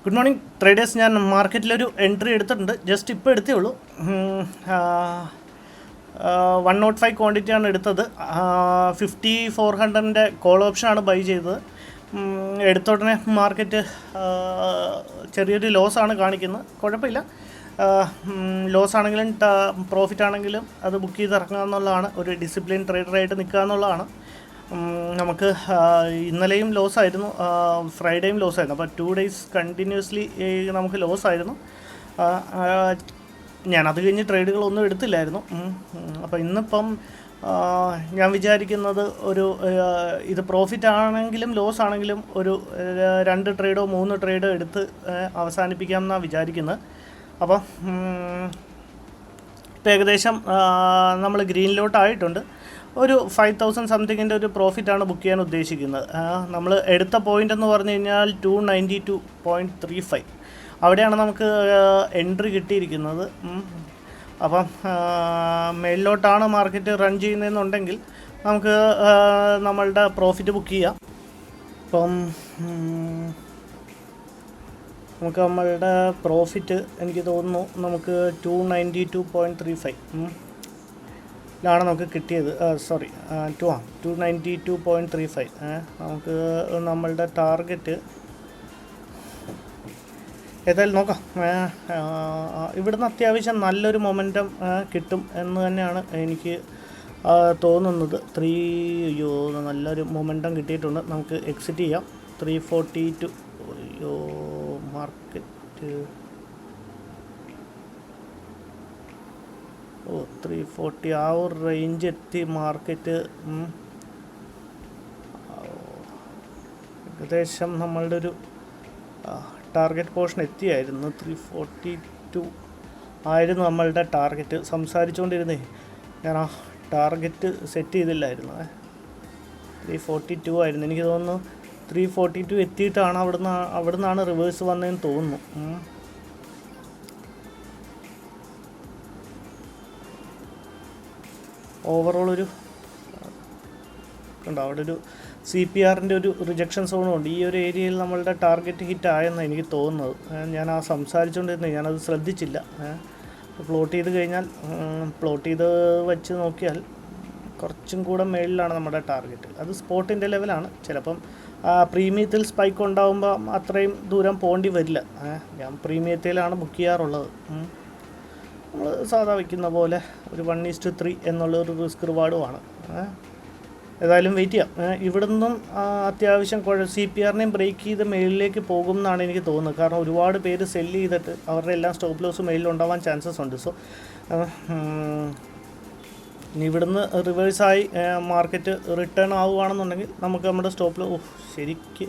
Good morning traders. ഞാൻ മാർക്കറ്റിലൊരു entry എടുത്തിട്ടുണ്ട്. Just ഇപ്പോൾ എടുത്തേ ഉള്ളൂ. 105 ക്വാണ്ടിറ്റിയാണ് എടുത്തത്. 5400 കോൾ ഓപ്ഷനാണ് ബൈ ചെയ്തത്. എടുത്ത ഉടനെ മാർക്കറ്റ് ചെറിയൊരു ലോസാണ് കാണിക്കുന്നത്. കുഴപ്പമില്ല, ലോസ് ആണെങ്കിലും പ്രോഫിറ്റ് ആണെങ്കിലും അത് ബുക്ക് ചെയ്ത് ഇറങ്ങുക എന്നുള്ളതാണ്. ഒരു ഡിസിപ്ലിൻ ട്രേഡറായിട്ട് നിൽക്കുക എന്നുള്ളതാണ്. നമുക്ക് ഇന്നലെയും ലോസായിരുന്നു, ഫ്രൈഡേയും ലോസായിരുന്നു. അപ്പോൾ 2 ഡേയ്സ് കണ്ടിന്യൂസ്ലി നമുക്ക് ലോസായിരുന്നു. ഞാനത് കഴിഞ്ഞ് ട്രേഡുകളൊന്നും എടുത്തില്ലായിരുന്നു. അപ്പോൾ ഇന്നിപ്പം ഞാൻ വിചാരിക്കുന്നത് ഇത് പ്രോഫിറ്റ് ആണെങ്കിലും ലോസ് ആണെങ്കിലും ഒരു 2 ട്രേഡോ 3 ട്രേഡോ എടുത്ത് അവസാനിപ്പിക്കാം എന്നാണ് വിചാരിക്കുന്നത്. അപ്പം ഇപ്പോൾ ഏകദേശം നമ്മൾ ഗ്രീനിലോട്ടായിട്ടുണ്ട്. ഒരു 5000 സംതിങ്ങിൻ്റെ ഒരു പ്രോഫിറ്റാണ് ബുക്ക് ചെയ്യാൻ ഉദ്ദേശിക്കുന്നത്. നമ്മൾ എടുത്ത പോയിൻ്റ് എന്ന് പറഞ്ഞു കഴിഞ്ഞാൽ 292.35 അവിടെയാണ് നമുക്ക് എൻട്രി കിട്ടിയിരിക്കുന്നത്. അപ്പം മേളിലോട്ടാണ് മാർക്കറ്റ് റൺ ചെയ്യുന്നതെന്നുണ്ടെങ്കിൽ നമുക്ക് നമ്മളുടെ പ്രോഫിറ്റ് ബുക്ക് ചെയ്യാം. അപ്പം നമുക്ക് നമ്മളുടെ പ്രോഫിറ്റ് എനിക്ക് തോന്നുന്നു നമുക്ക് 292.35 ലാണ് നമുക്ക് കിട്ടിയത്. 292.35. നമുക്ക് നമ്മളുടെ ടാർഗറ്റ് ഏതായാലും നോക്കാം. ഇവിടുന്ന് അത്യാവശ്യം നല്ലൊരു മൊമെൻറ്റം കിട്ടും എന്ന് തന്നെയാണ് എനിക്ക് തോന്നുന്നത്. നല്ലൊരു മൊമെൻറ്റം കിട്ടിയിട്ടുണ്ട്. നമുക്ക് എക്സിറ്റ് ചെയ്യാം. 342 മാർക്കറ്റ് 340 ആ ഒരു റേഞ്ച് എത്തി മാർക്കറ്റ്. ഏകദേശം നമ്മളുടെ ഒരു ടാർഗറ്റ് പോർഷൻ എത്തിയായിരുന്നു. 342 ആയിരുന്നു നമ്മളുടെ ടാർഗറ്റ്. സംസാരിച്ചുകൊണ്ടിരുന്നേ ഞാൻ ആ ടാർഗറ്റ് സെറ്റ് ചെയ്തില്ലായിരുന്നു. 342 ആയിരുന്നു. എനിക്ക് തോന്നുന്നു 342 എത്തിയിട്ടാണ് അവിടുന്നാണ് റിവേഴ്സ് വന്നതെന്ന് തോന്നുന്നു. ഓവറോൾ കണ്ടോ അവിടെ ഒരു CPRൻ്റെ ഒരു റിജക്ഷൻ സോണും ഉണ്ട്. ഈ ഒരു ഏരിയയിൽ നമ്മളുടെ ടാർഗറ്റ് ഹിറ്റ് ആയെന്നാണ് എനിക്ക് തോന്നുന്നത്. ഞാൻ ആ സംസാരിച്ചുകൊണ്ടിരുന്നത് ഞാനത് ശ്രദ്ധിച്ചില്ല. പ്ലോട്ട് ചെയ്ത് വെച്ച് നോക്കിയാൽ കുറച്ചും കൂടെ മേളിലാണ് നമ്മുടെ ടാർഗറ്റ്. അത് സ്പോട്ടിൻ്റെ ലെവലാണ്. ചിലപ്പം പ്രീമിയത്തിൽ സ്പൈക്ക് ഉണ്ടാകുമ്പോൾ അത്രയും ദൂരം പോകേണ്ടി വരില്ല. ഞാൻ പ്രീമിയത്തിലാണ് ബുക്ക് ചെയ്യാറുള്ളത്. നമ്മൾ സാധാ വയ്ക്കുന്ന പോലെ ഒരു 1:3 എന്നുള്ളൊരു റിസ്ക് റിവാർഡുമാണ്. ഏതായാലും വെയിറ്റ് ചെയ്യാം. ഇവിടെ നിന്നും അത്യാവശ്യം CPRനെയും ബ്രേക്ക് ചെയ്ത് മേളിലേക്ക് പോകും എന്നാണ് എനിക്ക് തോന്നുന്നത്. കാരണം ഒരുപാട് പേര് സെല്ല് ചെയ്തിട്ട് അവരുടെ എല്ലാം സ്റ്റോപ്പ് ലോസ് മേളിലുണ്ടാവാൻ ചാൻസസ് ഉണ്ട്. സോ ഇനി ഇവിടുന്ന് റിവേഴ്സായി മാർക്കറ്റ് റിട്ടേൺ ആവുകയാണെന്നുണ്ടെങ്കിൽ നമുക്ക് നമ്മുടെ സ്റ്റോപ്പ് ശരിക്ക്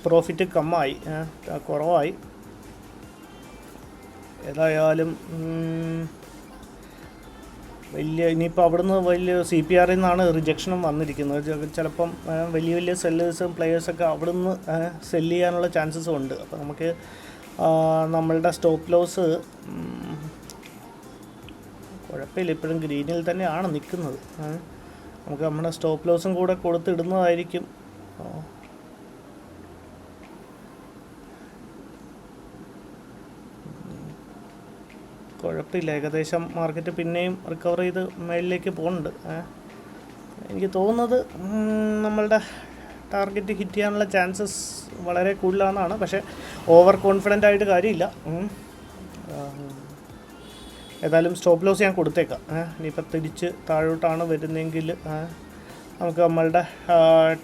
പ്രോഫിറ്റ് കുറവായി. ഏതായാലും ഇനിയിപ്പോൾ അവിടുന്ന് വലിയ CPRൽ നിന്നാണ് റിജക്ഷനും വന്നിരിക്കുന്നത്. ചിലപ്പം വലിയ സെല്ലേഴ്സും പ്ലെയേഴ്സൊക്കെ അവിടുന്ന് സെല്ല് ചെയ്യാനുള്ള ചാൻസസും ഉണ്ട്. അപ്പോൾ നമുക്ക് നമ്മളുടെ സ്റ്റോപ്പ് ലോസ് കുഴപ്പമില്ല, ഇപ്പോഴും ഗ്രീനിൽ തന്നെയാണ് നിൽക്കുന്നത്. നമുക്ക് നമ്മുടെ സ്റ്റോപ്പ് ലോസും കൂടെ കൊടുത്തിടുന്നതായിരിക്കും. കുഴപ്പമില്ല, ഏകദേശം മാർക്കറ്റ് പിന്നെയും റിക്കവർ ചെയ്ത് മേളിലേക്ക് പോകുന്നുണ്ട്. എനിക്ക് തോന്നുന്നത് നമ്മളുടെ ടാർഗറ്റ് ഹിറ്റ് ചെയ്യാനുള്ള ചാൻസസ് വളരെ കൂടുതലാണെന്നാണ്. പക്ഷേ ഓവർ കോൺഫിഡൻ്റ് ആയിട്ട് കാര്യമില്ല. ഏതായാലും സ്റ്റോപ്പ് ലോസ് ഞാൻ കൊടുത്തേക്കാം. ഇനിയിപ്പോൾ തിരിച്ച് താഴോട്ടാണ് വരുന്നതെങ്കിൽ നമുക്ക് നമ്മളുടെ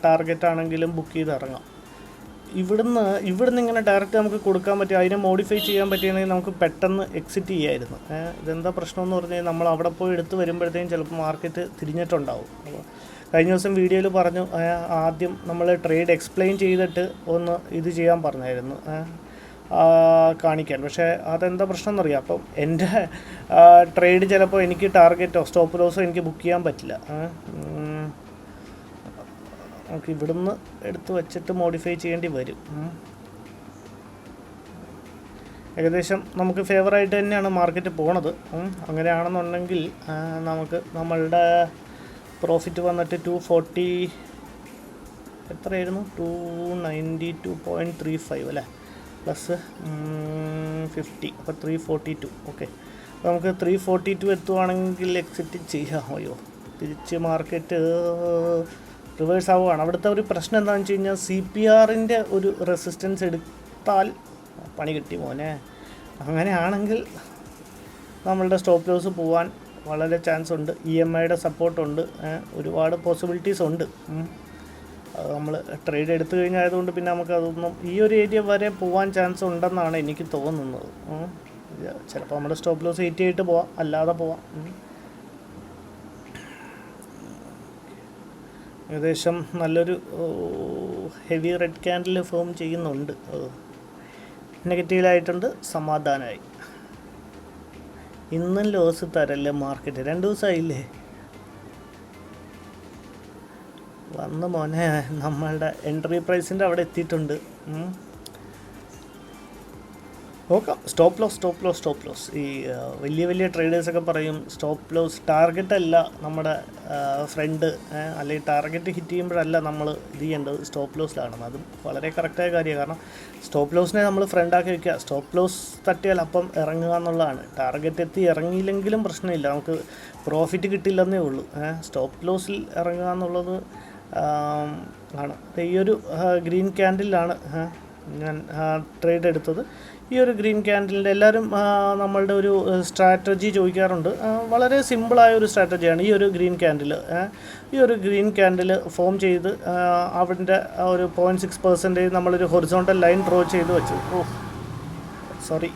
ടാർഗറ്റ് ആണെങ്കിലും ബുക്ക് ചെയ്ത് ഇറങ്ങാം. ഇവിടുന്ന് ഇങ്ങനെ ഡയറക്റ്റ് നമുക്ക് കൊടുക്കാൻ പറ്റും. അതിനെ മോഡിഫൈ ചെയ്യാൻ പറ്റുകയാണെങ്കിൽ നമുക്ക് പെട്ടെന്ന് എക്സിറ്റ് ചെയ്യാമായിരുന്നു. ഇതെന്താ പ്രശ്നമെന്ന് പറഞ്ഞു കഴിഞ്ഞാൽ നമ്മൾ അവിടെ പോയി എടുത്ത് വരുമ്പോഴത്തേക്കും ചിലപ്പോൾ മാർക്കറ്റ് തിരിഞ്ഞിട്ടുണ്ടാവും. അപ്പോൾ കഴിഞ്ഞ ദിവസം വീഡിയോയിൽ പറഞ്ഞു, ആദ്യം നമ്മൾ ട്രേഡ് എക്സ്പ്ലെയിൻ ചെയ്തിട്ട് ഒന്ന് ഇത് ചെയ്യാൻ പറഞ്ഞായിരുന്നു, കാണിക്കാൻ. പക്ഷേ അതെന്താ പ്രശ്നം എന്നറിയാം. അപ്പം എൻ്റെ ട്രേഡ് ചിലപ്പോൾ എനിക്ക് ടാർഗറ്റോ സ്റ്റോപ്പ് ലോസോ എനിക്ക് ബുക്ക് ചെയ്യാൻ പറ്റില്ല. നമുക്ക് ഇവിടുന്ന് എടുത്ത് വെച്ചിട്ട് മോഡിഫൈ ചെയ്യേണ്ടി വരും. ഏകദേശം നമുക്ക് ഫേവറായിട്ട് തന്നെയാണ് മാർക്കറ്റ് പോണത്. അങ്ങനെയാണെന്നുണ്ടെങ്കിൽ നമുക്ക് നമ്മളുടെ പ്രോഫിറ്റ് വന്നിട്ട് 240 എത്രയായിരുന്നു? 292.35 അല്ലേ, പ്ലസ് 50, അപ്പോൾ 342. ഓക്കെ, അപ്പോൾ നമുക്ക് 342 എത്തുവാണെങ്കിൽ എക്സിറ്റ് ചെയ്യാം. അയ്യോ, തിരിച്ച് മാർക്കറ്റ് റിവേഴ്സ് ആവുകയാണ്. അവിടുത്തെ ഒരു പ്രശ്നം എന്താണെന്ന് വെച്ച് കഴിഞ്ഞാൽ CPRൻ്റെ ഒരു റെസിസ്റ്റൻസ് എടുത്താൽ പണി കിട്ടി മോനെ. അങ്ങനെയാണെങ്കിൽ നമ്മളുടെ സ്റ്റോപ്പ് ലോസ് പോകാൻ വളരെ ചാൻസ് ഉണ്ട്. EMIയുടെ സപ്പോർട്ടുണ്ട്, ഒരുപാട് പോസിബിലിറ്റീസ് ഉണ്ട്. അത് നമ്മൾ ട്രേഡ് എടുത്തു കഴിഞ്ഞായതുകൊണ്ട് പിന്നെ നമുക്കതൊന്നും ഈ ഒരു ഏരിയ വരെ പോകാൻ ചാൻസ് ഉണ്ടെന്നാണ് എനിക്ക് തോന്നുന്നത്. ചിലപ്പോൾ നമ്മുടെ സ്റ്റോപ്പ് ലോസ് 88 പോവാം, അല്ലാതെ പോവാം. ഏകദേശം നല്ലൊരു ഹെവി റെഡ് ക്യാൻഡിൽ ഫോം ചെയ്യുന്നുണ്ട്. നെഗറ്റീവിലായിട്ടുണ്ട്, സമാധാനമായി. ഇന്നും ലോസ് തരല്ലേ മാർക്കറ്റ്, 2 ദിവസമായില്ലേ വന്ന് മോനെ. നമ്മളുടെ എൻട്രി പ്രൈസിൻ്റെ അവിടെ എത്തിയിട്ടുണ്ട്. നോക്കാം, സ്റ്റോപ്പ് ലോസ്. ഈ വലിയ ട്രേഡേഴ്സൊക്കെ പറയും സ്റ്റോപ്പ് ലോസ് ടാർഗറ്റ് അല്ല നമ്മുടെ ഫ്രണ്ട്, അല്ലെങ്കിൽ ടാർഗറ്റ് ഹിറ്റ് ചെയ്യുമ്പോഴല്ല നമ്മൾ ഇത് ചെയ്യേണ്ടത്, സ്റ്റോപ്പ് ലോസിലാണെന്ന്. അതും വളരെ കറക്റ്റായ കാര്യമാണ്. കാരണം സ്റ്റോപ്പ് ലോസിനെ നമ്മൾ ഫ്രണ്ടാക്കി വയ്ക്കുക. സ്റ്റോപ്പ് ലോസ് തട്ടിയാൽ അപ്പം ഇറങ്ങുക എന്നുള്ളതാണ്. ടാർഗറ്റ് എത്തി ഇറങ്ങിയില്ലെങ്കിലും പ്രശ്നമില്ല, നമുക്ക് പ്രോഫിറ്റ് കിട്ടില്ലെന്നേ ഉള്ളൂ. സ്റ്റോപ്പ് ലോസിൽ ഇറങ്ങുക എന്നുള്ളത് ആണ്. ഈ ഒരു ഗ്രീൻ ക്യാൻഡിലാണ് ഞാൻ ട്രേഡ് എടുത്തത്. ഈ ഒരു ഗ്രീൻ ക്യാൻഡിലിൻ്റെ എല്ലാവരും നമ്മളുടെ ഒരു സ്ട്രാറ്റജി ചോദിക്കാറുണ്ട്. വളരെ സിമ്പിളായ ഒരു സ്ട്രാറ്റജിയാണ് ഈ ഒരു ഗ്രീൻ ക്യാൻഡിൽ. ഈ ഒരു ഗ്രീൻ ക്യാൻഡിൽ ഫോം ചെയ്ത് അവൻ്റെ ഒരു 0.6% നമ്മളൊരു ഹൊറിസോണ്ടൽ ലൈൻ ഡ്രോ ചെയ്ത് വെച്ചു. സോറി,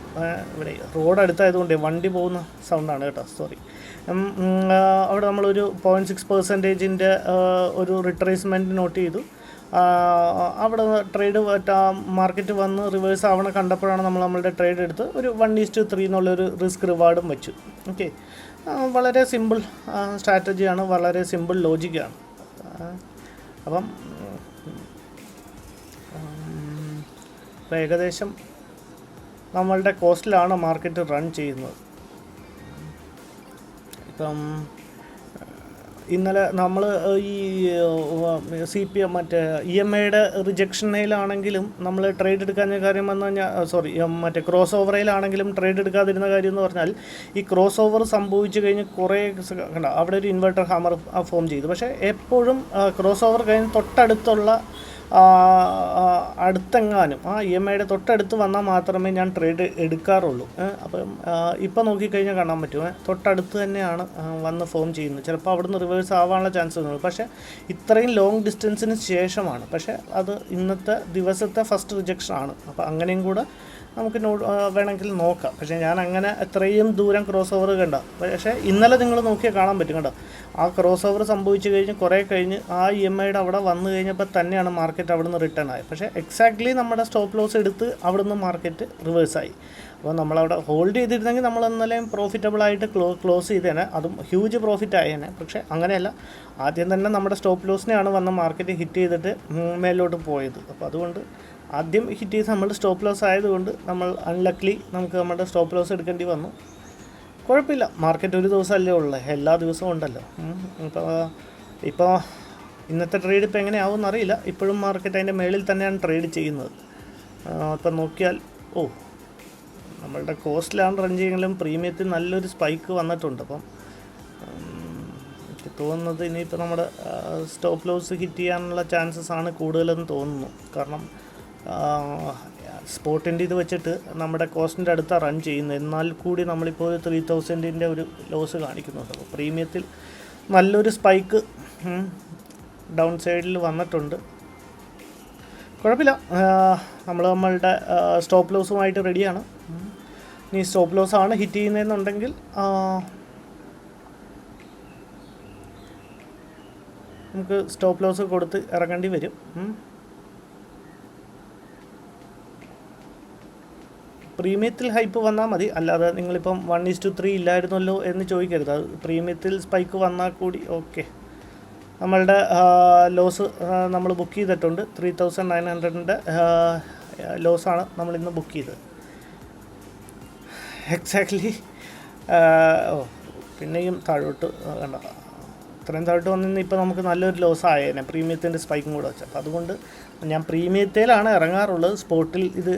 ഇവിടെ റോഡ് അടുത്തായതുകൊണ്ട് വണ്ടി പോകുന്ന സൗണ്ടാണ് കേട്ടോ, സോറി. അവിടെ നമ്മളൊരു 0.6%ൻ്റെ ഒരു റിട്രേസ്മെൻറ്റ് നോട്ട് ചെയ്തു. അവിടെ ട്രേഡ് മാർക്കറ്റ് വന്ന് റിവേഴ്സ് ആവണ കണ്ടപ്പോഴാണ് നമ്മളുടെ ട്രേഡ് എടുത്ത് ഒരു 1:3 എന്നുള്ളൊരു റിസ്ക് റിവാർഡും വെച്ചു. ഓക്കെ, വളരെ സിമ്പിൾ സ്ട്രാറ്റജിയാണ്, വളരെ സിമ്പിൾ ലോജിക്കാണ്. അപ്പം ഏകദേശം നമ്മളുടെ കോസ്റ്റിലാണ് മാർക്കറ്റ് റൺ ചെയ്യുന്നത്. ഇപ്പം ഇന്നലെ നമ്മൾ ഈ CPR മറ്റേ EMIയുടെ റിജക്ഷനിലാണെങ്കിലും നമ്മൾ ട്രേഡ് എടുക്കാൻ കാര്യം വന്നു കഴിഞ്ഞാൽ മറ്റേ ക്രോസ് ഓവറിലാണെങ്കിലും ട്രേഡ് എടുക്കാതിരുന്ന കാര്യം എന്ന് പറഞ്ഞാൽ ഈ ക്രോസ് ഓവർ സംഭവിച്ചു കഴിഞ്ഞ് കുറേ കണ്ട അവിടെ ഒരു ഇൻവെർട്ടർ ഹാമർ ഫോം ചെയ്തു. പക്ഷേ എപ്പോഴും ക്രോസ് ഓവർ കഴിഞ്ഞ് തൊട്ടടുത്തുള്ള അടുത്തെങ്ങാനും EMIയുടെ തൊട്ടടുത്ത് വന്നാൽ മാത്രമേ ഞാൻ ട്രേഡ് എടുക്കാറുള്ളൂ. അപ്പം ഇപ്പം നോക്കിക്കഴിഞ്ഞാൽ കാണാൻ പറ്റും, തൊട്ടടുത്ത് തന്നെയാണ് വന്ന് ഫോം ചെയ്യുന്നത്. ചിലപ്പോൾ അവിടുന്ന് റിവേഴ്സ് ആവാനുള്ള ചാൻസ് ഉണ്ട്. പക്ഷേ ഇത്രയും ലോങ് ഡിസ്റ്റൻസിന് ശേഷമാണ്. പക്ഷേ അത് ഇന്നത്തെ ദിവസത്തെ ഫസ്റ്റ് റിജക്ഷനാണ്. അപ്പോൾ അങ്ങനെയും കൂടെ നമുക്ക് വേണമെങ്കിൽ നോക്കാം. പക്ഷേ ഞാൻ അങ്ങനെ എത്രയും ദൂരം ക്രോസ് ഓവർ കണ്ട. പക്ഷേ ഇന്നലെ നിങ്ങൾ നോക്കിയാൽ കാണാൻ പറ്റും കേട്ടോ, ആ ക്രോസ് ഓവർ സംഭവിച്ചു കഴിഞ്ഞ് കുറേ കഴിഞ്ഞ് ആ EMIയുടെ അവിടെ വന്നു കഴിഞ്ഞപ്പോൾ തന്നെയാണ് മാർക്കറ്റ് അവിടെ നിന്ന് റിട്ടേൺ ആയി. പക്ഷേ എക്സാക്ട്ലി നമ്മുടെ സ്റ്റോപ്പ് ലോസ് എടുത്ത് അവിടെ നിന്ന് മാർക്കറ്റ് റിവേഴ്സായി. അപ്പോൾ നമ്മളവിടെ ഹോൾഡ് ചെയ്തിരുന്നെങ്കിൽ നമ്മൾ ഇന്നലെയും പ്രോഫിറ്റബിളായിട്ട് ക്ലോസ് ചെയ്തേനെ, അതും ഹ്യൂജ് പ്രോഫിറ്റ് ആയേനെ. പക്ഷേ അങ്ങനെയല്ല, ആദ്യം തന്നെ നമ്മുടെ സ്റ്റോപ്പ് ലോസിനെയാണ് വന്ന് മാർക്കറ്റ് ഹിറ്റ് ചെയ്തിട്ട് മേലോട്ട് പോയത്. അപ്പോൾ അതുകൊണ്ട് ആദ്യം ഹിറ്റ് ചെയ്ത് നമ്മൾ സ്റ്റോപ്പ് ലോസ് ആയതുകൊണ്ട് നമ്മൾ അൺലക്ലി നമുക്ക് നമ്മുടെ സ്റ്റോപ്പ് ലോസ് എടുക്കേണ്ടി വന്നു. കുഴപ്പമില്ല, മാർക്കറ്റ് ഒരു ദിവസമല്ലേ ഉള്ളൂ, എല്ലാ ദിവസവും ഉണ്ടല്ലോ. ഇപ്പോൾ ഇന്നത്തെ ട്രേഡ് ഇപ്പോൾ എങ്ങനെയാവും എന്നറിയില്ല. ഇപ്പോഴും മാർക്കറ്റ് അതിൻ്റെ മേളിൽ തന്നെയാണ് ട്രേഡ് ചെയ്യുന്നത്. ഇപ്പം നോക്കിയാൽ നമ്മളുടെ കോസ്റ്റിലാണ് റൺ ചെയ്യുമെങ്കിലും പ്രീമിയത്തിൽ നല്ലൊരു സ്പൈക്ക് വന്നിട്ടുണ്ട്. അപ്പം എനിക്ക് തോന്നുന്നത് ഇനിയിപ്പോൾ നമ്മുടെ സ്റ്റോപ്പ് ലോസ് ഹിറ്റ് ചെയ്യാനുള്ള ചാൻസസ് ആണ് കൂടുതലെന്ന് തോന്നുന്നു. കാരണം സ്പോട്ടിൻ്റെ ഇത് വെച്ചിട്ട് നമ്മുടെ കോസ്റ്റിൻ്റെ അടുത്താണ് റൺ ചെയ്യുന്നത്. എന്നാൽ കൂടി നമ്മളിപ്പോൾ ഒരു 3000ൻ്റെ ഒരു ലോസ് കാണിക്കുന്നുണ്ട്. അപ്പോൾ പ്രീമിയത്തിൽ നല്ലൊരു സ്പൈക്ക് ഡൗൺ സൈഡിൽ വന്നിട്ടുണ്ട്. കുഴപ്പമില്ല, നമ്മളുടെ സ്റ്റോപ്പ് ലോസുമായിട്ട് റെഡിയാണ്. ഇനി സ്റ്റോപ്പ് ലോസാണ് ഹിറ്റ് ചെയ്യുന്നതെന്നുണ്ടെങ്കിൽ നമുക്ക് സ്റ്റോപ്പ് ലോസ് കൊടുത്ത് ഇറങ്ങേണ്ടി വരും. പ്രീമിയത്തിൽ ഹൈപ്പ് വന്നാൽ മതി, അല്ലാതെ നിങ്ങളിപ്പം 1:3 ഇല്ലായിരുന്നല്ലോ എന്ന് ചോദിക്കരുത്. അത് പ്രീമിയത്തിൽ സ്പൈക്ക് വന്നാൽ കൂടി ഓക്കെ. നമ്മളുടെ ലോസ് നമ്മൾ ബുക്ക് ചെയ്തിട്ടുണ്ട്. 3900ൻ്റെ ലോസാണ് നമ്മളിന്ന് ബുക്ക് ചെയ്തത്. എക്സാക്ട്ലി പിന്നെയും താഴോട്ട് കണ്ട അത്രയും താഴ്ത്ത് വന്നിരുന്ന ഇപ്പോൾ നമുക്ക് നല്ലൊരു ലോസ് ആയേനെ പ്രീമിയത്തിൻ്റെ സ്പൈക്കും കൂടെ വെച്ച്. അപ്പോൾ അതുകൊണ്ട് ഞാൻ പ്രീമിയത്തിലാണ് ഇറങ്ങാറുള്ളത്. സ്പോട്ടിൽ ഇത്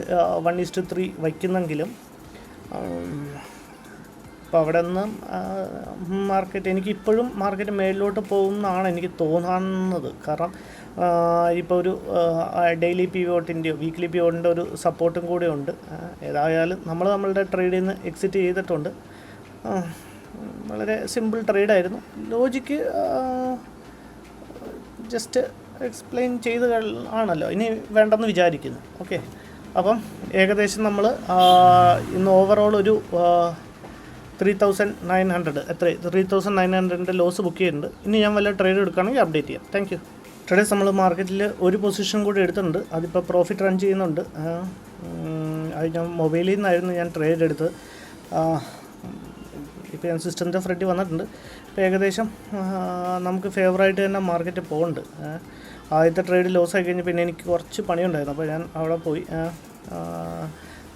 1:3 വയ്ക്കുന്നെങ്കിലും അപ്പോൾ അവിടെ നിന്ന് മാർക്കറ്റ് എനിക്കിപ്പോഴും മാർക്കറ്റ് മേളിലോട്ട് പോകുമെന്നാണ് എനിക്ക് തോന്നുന്നത്. കാരണം ഇപ്പോൾ ഒരു ഡെയിലി പിവോട്ടിൻ്റെയോ വീക്ക്ലി പിവോട്ടിൻ്റെ ഒരു സപ്പോർട്ടും കൂടെ ഉണ്ട്. ഏതായാലും നമ്മളുടെ ട്രേഡിൽ നിന്ന് എക്സിറ്റ് ചെയ്തിട്ടുണ്ട്. വളരെ സിമ്പിൾ ട്രേഡായിരുന്നു. ലോജിക്ക് ജസ്റ്റ് എക്സ്പ്ലെയിൻ ചെയ്ത് ആണല്ലോ, ഇനി വേണ്ടെന്ന് വിചാരിക്കുന്നു. ഓക്കെ, അപ്പം ഏകദേശം നമ്മൾ ഇന്ന് ഓവറോൾ ഒരു 3900 എത്ര 3900 ലോസ് ബുക്ക് ചെയ്യുന്നുണ്ട്. ഇനി ഞാൻ വല്ല ട്രേഡ് എടുക്കുകയാണെങ്കിൽ അപ്ഡേറ്റ് ചെയ്യാം. Thank you. ട്രേഡേഴ്സ് നമ്മൾ മാർക്കറ്റിൽ ഒരു പൊസിഷൻ കൂടി എടുത്തിട്ടുണ്ട്. അതിപ്പോൾ പ്രോഫിറ്റ് റൺ ചെയ്യുന്നുണ്ട്. അത് ഞാൻ മൊബൈലിൽ നിന്നായിരുന്നു ഞാൻ ട്രേഡ് എടുത്തത്. ഇപ്പോൾ ഞാൻ സിസ്റ്റത്തിൻ്റെ ഫ്രണ്ടിൽ വന്നിട്ടുണ്ട്. ഇപ്പോൾ ഏകദേശം നമുക്ക് ഫേവറായിട്ട് തന്നെ മാർക്കറ്റ് പോകുന്നുണ്ട്. ആദ്യത്തെ ട്രേഡ് ലോസ് ആയി കഴിഞ്ഞ് പിന്നെ എനിക്ക് കുറച്ച് പണിയുണ്ടായിരുന്നു. അപ്പോൾ ഞാൻ അവിടെ പോയി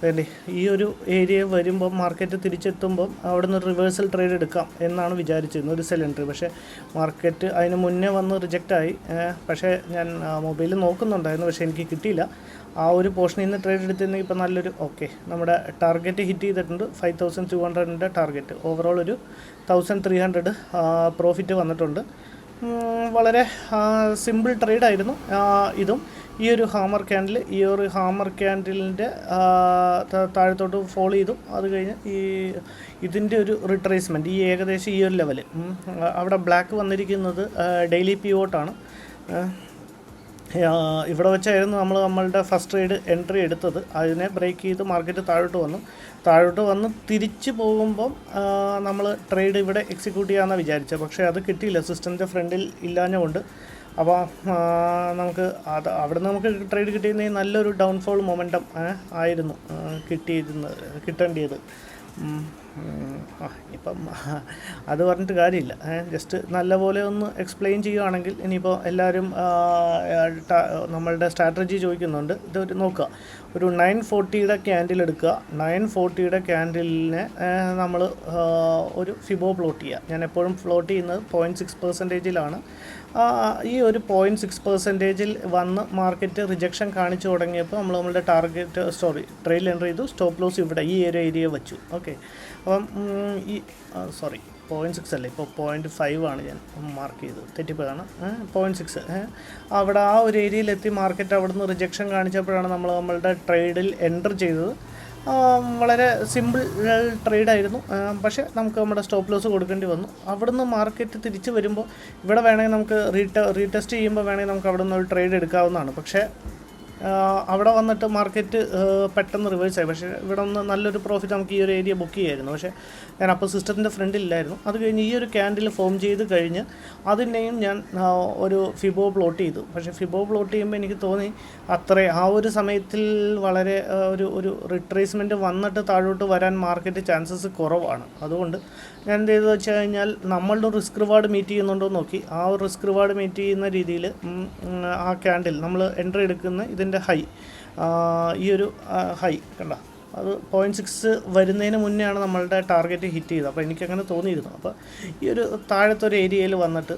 വേണ്ടി ഈ ഒരു ഏരിയ വരുമ്പോൾ മാർക്കറ്റ് തിരിച്ചെത്തുമ്പം അവിടെ നിന്ന് റിവേഴ്സൽ ട്രേഡ് എടുക്കാം എന്നാണ് വിചാരിച്ചിരുന്നത്, ഒരു സെൽ എൻട്രി. പക്ഷേ മാർക്കറ്റ് അതിന് മുന്നേ വന്ന് റിജക്റ്റായി. പക്ഷേ ഞാൻ മൊബൈലിൽ നോക്കുന്നുണ്ടായിരുന്നു, പക്ഷേ എനിക്ക് കിട്ടിയില്ല. ആ ഒരു പോർഷനിൽ നിന്ന് ട്രേഡ് എടുത്തിരുന്നെങ്കിൽ ഇപ്പോൾ നല്ലൊരു നമ്മുടെ ടാർഗറ്റ് ഹിറ്റ് ചെയ്തിട്ടുണ്ട്. 5200 ടാർഗറ്റ്. ഓവറോൾ ഒരു 1300 പ്രോഫിറ്റ് വന്നിട്ടുണ്ട്. വളരെ സിമ്പിൾ ട്രേഡായിരുന്നു ഇതും. ഈ ഒരു ഹാമർ ക്യാൻഡിലിൻ്റെ താഴത്തോട്ട് ഫോളോ ചെയ്തു. അത് കഴിഞ്ഞ് ഇതിൻ്റെ ഒരു റിട്രേസ്മെൻറ്റ് ഏകദേശം ഈ ഒരു ലെവൽ അവിടെ ബ്ലാക്ക് വന്നിരിക്കുന്നത് ഡെയിലി പിവോട്ടാണ്. ഇവിടെ വെച്ചായിരുന്നു നമ്മളുടെ ഫസ്റ്റ് ട്രേഡ് എൻട്രി എടുത്തത്. അതിനെ ബ്രേക്ക് ചെയ്ത് മാർക്കറ്റ് താഴോട്ട് വന്ന് തിരിച്ച് പോകുമ്പം നമ്മൾ ട്രേഡ് ഇവിടെ എക്സിക്യൂട്ട് ചെയ്യാമെന്നാണ് വിചാരിച്ചത്. പക്ഷേ അത് കിട്ടിയില്ല, സിസ്റ്റത്തിൻ്റെ ഫ്രണ്ടിൽ ഇല്ലാഞ്ഞുകൊണ്ട്. അപ്പോൾ അവിടെ നമുക്ക് ട്രേഡ് കിട്ടിയിരുന്നെങ്കിൽ നല്ലൊരു ഡൗൺഫോൾ മൊമെൻറ്റം ആയിരുന്നു കിട്ടേണ്ടത്. ഇപ്പം അത് പറഞ്ഞിട്ട് കാര്യമില്ല. ജസ്റ്റ് നല്ലപോലെ ഒന്ന് എക്സ്പ്ലെയിൻ ചെയ്യുകയാണെങ്കിൽ ഇനിയിപ്പോൾ എല്ലാവരും നമ്മളുടെ സ്ട്രാറ്റജി ചോദിക്കുന്നുണ്ട്. ഇതൊരു നോക്കുക, ഒരു 940 ക്യാൻഡിൽ എടുക്കുക. 940 ക്യാൻഡിലിനെ നമ്മൾ ഒരു ഫിബോ പ്ലോട്ട് ചെയ്യുക. ഞാൻ എപ്പോഴും പ്ലോട്ട് ചെയ്യുന്നത് 0.6%. ഈ ഒരു 0.6% വന്ന് മാർക്കറ്റ് റിജക്ഷൻ കാണിച്ചു തുടങ്ങിയപ്പോൾ നമ്മളുടെ ട്രെയിൽ എൻട്രി ചെയ്തു. സ്റ്റോപ്പ് ലോസ് ഇവിടെ ഈ ഒരു ഏരിയ വെച്ചു. ഓക്കെ, അപ്പം 0.6 അല്ലേ, ഇപ്പോൾ 0.5 ഞാൻ മാർക്ക് ചെയ്തത്, തെറ്റിപ്പോയതാണ്. 0.6 അവിടെ ആ ഒരു ഏരിയയിലെത്തി മാർക്കറ്റ് അവിടെ നിന്ന് റിജക്ഷൻ കാണിച്ചപ്പോഴാണ് നമ്മളുടെ ട്രേഡിൽ എൻ്റർ ചെയ്തത്. വളരെ സിമ്പിൾ ട്രേഡായിരുന്നു. പക്ഷേ നമുക്ക് നമ്മുടെ സ്റ്റോപ്പ് ലോസ് കൊടുക്കേണ്ടി വന്നു. അവിടുന്ന് മാർക്കറ്റ് തിരിച്ച് വരുമ്പോൾ ഇവിടെ വേണമെങ്കിൽ നമുക്ക് റീടെസ്റ്റ് ചെയ്യുമ്പോൾ വേണമെങ്കിൽ നമുക്ക് അവിടെ നിന്ന് ഒരു ട്രേഡ് എടുക്കാവുന്നതാണ്. പക്ഷേ അവിടെ വന്നിട്ട് മാർക്കറ്റ് പെട്ടെന്ന് റിവേഴ്സായി. പക്ഷേ ഇവിടെ ഒന്ന് നല്ലൊരു പ്രോഫിറ്റ് നമുക്ക് ഈ ഒരു ഏരിയ ബുക്ക് ചെയ്യായിരുന്നു. പക്ഷേ ഞാൻ അപ്പോൾ സിസ്റ്റത്തിൻ്റെ ഫ്രണ്ടിലില്ലായിരുന്നു. അത് കഴിഞ്ഞ് ഈ ഒരു ക്യാൻഡിൽ ഫോം ചെയ്ത് കഴിഞ്ഞ് അതിനെയും ഞാൻ ഒരു ഫിബോ പ്ലോട്ട് ചെയ്തു. പക്ഷേ ഫിബോ പ്ലോട്ട് ചെയ്യുമ്പോൾ എനിക്ക് തോന്നി ആ ഒരു സമയത്തിൽ വളരെ ഒരു റിട്രേസ്മെൻറ്റ് വന്നിട്ട് താഴോട്ട് വരാൻ മാർക്കറ്റ് ചാൻസസ് കുറവാണ്. അതുകൊണ്ട് ഞാൻ എന്ത് ചെയ്തെന്ന് വെച്ച് കഴിഞ്ഞാൽ നമ്മളുടെ റിസ്ക് റിവാർഡ് മീറ്റ് ചെയ്യുന്നുണ്ടോ നോക്കി. ആ ഒരു റിസ്ക് റിവാർഡ് മീറ്റ് ചെയ്യുന്ന രീതിയിൽ ആ ക്യാൻഡിൽ നമ്മൾ എൻട്രി എടുക്കുന്ന ഇതിൻ്റെ ഹൈ, ഈ ഒരു ഹൈ കണ്ട, അത് 0.6 വരുന്നതിന് മുന്നെയാണ് നമ്മളുടെ ടാർഗറ്റ് ഹിറ്റ് ചെയ്തത്. അപ്പോൾ എനിക്കങ്ങനെ തോന്നിയിരുന്നു. അപ്പോൾ ഈ ഒരു താഴത്തൊരു ഏരിയയിൽ വന്നിട്ട്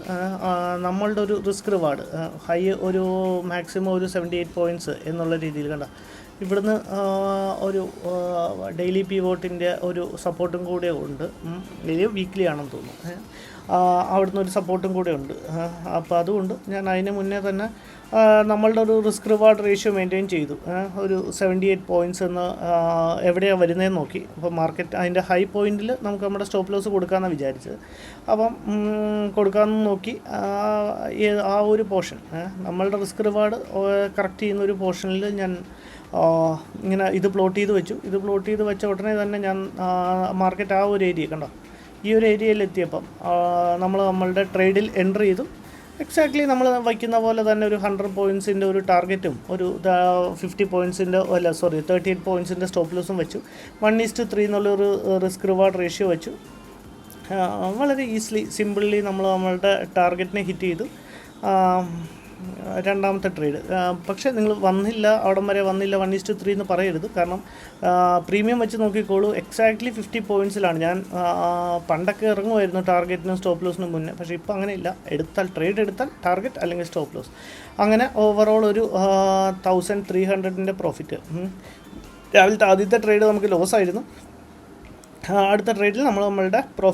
നമ്മളുടെ ഒരു റിസ്ക് റിവാർഡ് ഹൈ ഒരു മാക്സിമം ഒരു 78 പോയിൻറ്റ്സ് എന്നുള്ള രീതിയിൽ കണ്ട, ഇവിടുന്ന് ഒരു ഡെയിലി പിവോട്ടിൻ്റെ ഒരു സപ്പോർട്ടും കൂടെ ഉണ്ട്. വീക്ക്ലി ആണെന്ന് തോന്നുന്നു. അവിടുന്ന് ഒരു സപ്പോർട്ടും കൂടെ ഉണ്ട്. അപ്പോൾ അതുകൊണ്ട് ഞാൻ അതിന് മുന്നേ തന്നെ നമ്മളുടെ ഒരു റിസ്ക് റിവാർഡ് റേഷ്യോ മെയിൻറ്റെയിൻ ചെയ്തു. ഒരു 78 പോയിൻറ്റ്സ് എന്ന് എവിടെയാണ് വരുന്നതെന്ന് നോക്കി. അപ്പോൾ മാർക്കറ്റ് അതിൻ്റെ ഹൈ പോയിൻറ്റിൽ നമുക്ക് നമ്മുടെ സ്റ്റോപ്പ് ലോസ് കൊടുക്കാമെന്നാണ് വിചാരിച്ചത്. അപ്പം കൊടുക്കാമെന്ന് നോക്കി. ആ ഒരു പോർഷൻ നമ്മളുടെ റിസ്ക് റിവാർഡ് കറക്റ്റ് ചെയ്യുന്ന ഒരു പോർഷനിൽ ഞാൻ ഇങ്ങനെ ഇത് പ്ലോട്ട് ചെയ്ത് വെച്ച ഉടനെ തന്നെ ഞാൻ മാർക്കറ്റ് ആ ഒരു ഏരിയ കണ്ടോ, ഈ ഒരു ഏരിയയിലെത്തിയപ്പം നമ്മളുടെ ട്രേഡിൽ എൻട്രി ചെയ്തു. എക്സാക്ട്ലി നമ്മൾ വയ്ക്കുന്ന പോലെ തന്നെ ഒരു 100 പോയിൻറ്റ്സിൻ്റെ ഒരു ടാർഗറ്റും ഒരു 50 പോയിൻറ്റ്സിൻ്റെ 38 പോയിൻറ്റ്സിൻ്റെ സ്റ്റോപ്പ് ലോസും വെച്ചു. 1:3 എന്നുള്ളൊരു റിസ്ക് റിവാർഡ് റേഷ്യോ വെച്ചു. വളരെ സിമ്പിളി നമ്മളുടെ ടാർഗറ്റിനെ ഹിറ്റ് ചെയ്തു. രണ്ടാമത്തെ ട്രേഡ്. പക്ഷേ നിങ്ങൾ വന്നില്ല, അവിടം വരെ വന്നില്ല 1:3 എന്ന് പറയരുത്. കാരണം പ്രീമിയം വെച്ച് നോക്കിക്കോളൂ, എക്സാക്ട്ലി 50 പോയിൻറ്റ്സിലാണ്. ഞാൻ പണ്ടൊക്കെ ഇറങ്ങുമായിരുന്നു ടാർഗറ്റിനും സ്റ്റോപ്പ് ലോസിനും മുന്നേ. പക്ഷേ ഇപ്പോൾ അങ്ങനെയില്ല. ട്രേഡ് എടുത്താൽ ടാർഗറ്റ് അല്ലെങ്കിൽ സ്റ്റോപ്പ് ലോസ്. അങ്ങനെ ഓവറോൾ ഒരു 1300 പ്രോഫിറ്റ്. രാവിലത്തെ ആദ്യത്തെ ട്രേഡ് നമുക്ക് ലോസ് ആയിരുന്നു. അടുത്ത ട്രേഡിൽ നമ്മളുടെ പ്രോഫിറ്റ്